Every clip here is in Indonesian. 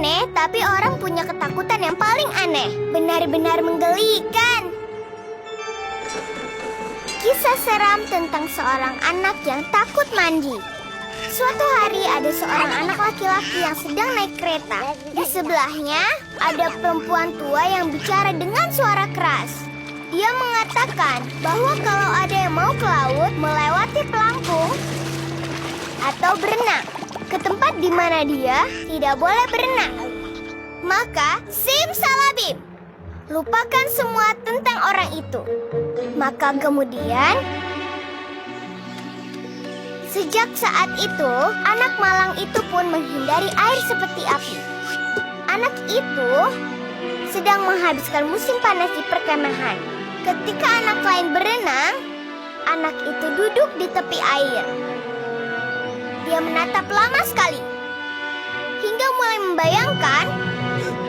aneh, tapi orang punya ketakutan yang paling aneh. Benar-benar menggelikan. Kisah seram tentang seorang anak yang takut mandi. Suatu hari ada seorang anak laki-laki yang sedang naik kereta. Di sebelahnya ada perempuan tua yang bicara dengan suara keras. Dia mengatakan bahwa kalau ada yang mau ke laut, melewati pelampung atau berenang ke tempat di mana dia tidak boleh berenang, maka simsalabim, lupakan semua tentang orang itu. Maka kemudian, sejak saat itu, anak malang itu pun menghindari air seperti api. Anak itu sedang menghabiskan musim panas di perkemahan. Ketika anak lain berenang, anak itu duduk di tepi air. Dia menatap lama sekali, hingga mulai membayangkan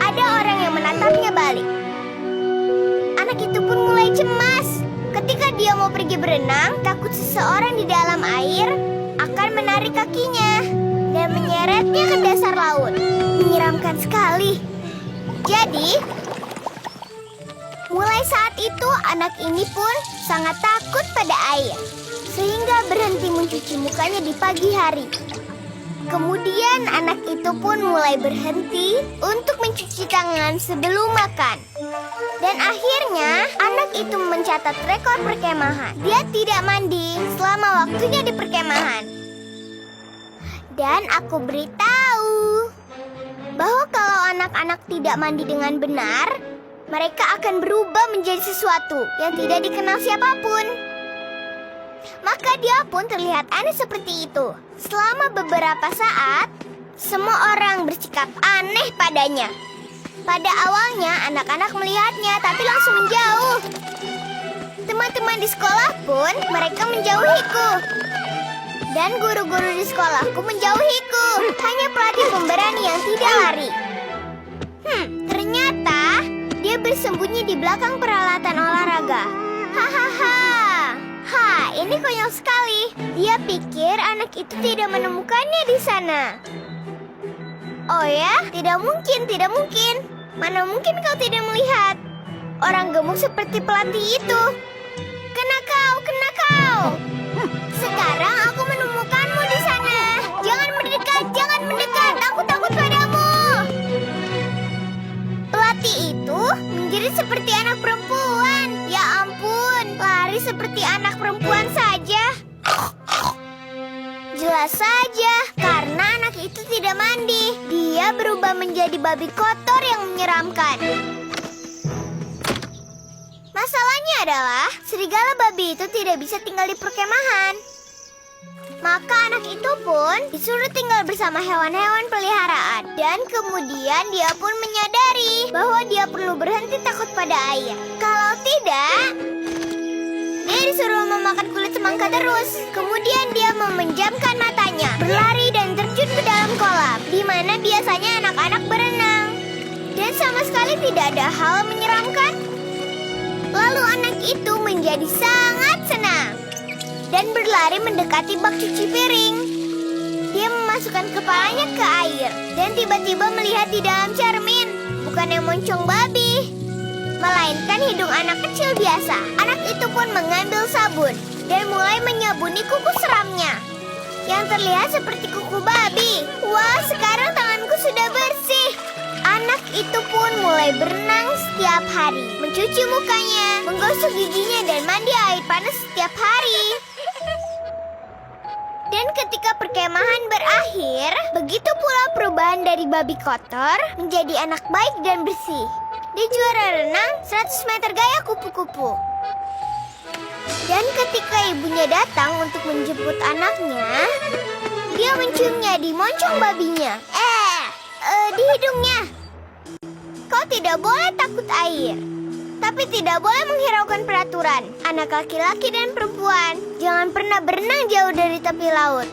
ada orang yang menatapnya balik. Anak itu pun mulai cemas. Ketika dia mau pergi berenang, takut seseorang di dalam air akan menarik kakinya dan menyeretnya ke dasar laut. Menyeramkan sekali. Jadi, mulai saat itu anak ini pun sangat takut pada air, sehingga berhenti mencuci mukanya di pagi hari. Kemudian anak itu pun mulai berhenti untuk mencuci tangan sebelum makan. Dan akhirnya anak itu mencatat rekor perkemahan. Dia tidak mandi selama waktunya di perkemahan. Dan aku beritahu bahwa kalau anak-anak tidak mandi dengan benar, mereka akan berubah menjadi sesuatu yang tidak dikenal siapapun. Maka dia pun terlihat aneh seperti itu. Selama beberapa saat, semua orang bersikap aneh padanya. Pada awalnya, anak-anak melihatnya tapi langsung menjauh. Teman-teman di sekolah pun mereka menjauhiku. Dan guru-guru di sekolahku menjauhiku. Hanya pelatih pemberani yang tidak lari. Ternyata dia bersembunyi di belakang peralatan olahraga. Hahaha. Ini konyol sekali. Dia pikir anak itu tidak menemukannya di sana. Oh ya? Tidak mungkin, tidak mungkin. Mana mungkin kau tidak melihat orang gemuk seperti pelatih itu. Kena kau, kena kau. Sekarang aku menemukanmu di sana. Jangan mendekat, jangan mendekat. Aku takut padamu. Pelatih itu menjadi seperti anak perempuan. Ya ampun, lari seperti anak perempuan saja. Jelas saja, karena anak itu tidak mandi. Dia berubah menjadi babi kotor yang menyeramkan. Masalahnya adalah, serigala babi itu tidak bisa tinggal di perkemahan. Maka anak itu pun disuruh tinggal bersama hewan-hewan peliharaan. Dan kemudian dia pun menyadari bahwa dia perlu berhenti takut pada air. Kalau tidak, dia disuruh memakan kulit semangka terus. Kemudian dia memejamkan matanya, berlari dan terjun ke dalam kolam, di mana biasanya anak-anak berenang. Dan sama sekali tidak ada hal menyeramkan. Lalu anak itu menjadi sangat senang dan berlari mendekati bak cuci piring. Dia memasukkan kepalanya ke air dan tiba-tiba melihat di dalam cermin bukan yang moncong babi, melainkan hidung anak kecil biasa. Anak itu pun mengambil sabun dan mulai menyabuni kuku seramnya yang terlihat seperti kuku babi. Wah, sekarang tanganku sudah bersih. Anak itu pun mulai berenang setiap hari, mencuci mukanya, menggosok giginya, dan mandi air panas setiap hari. Dan ketika perkemahan berakhir, begitu pula perubahan dari babi kotor menjadi anak baik dan bersih. Dia juara renang 100 meter gaya kupu-kupu. Dan ketika ibunya datang untuk menjemput anaknya, dia menciumnya di moncong babinya. Di hidungnya. Kau tidak boleh takut air, tapi tidak boleh menghiraukan peraturan. Anak laki-laki dan perempuan, jangan pernah berenang jauh dari tepi laut.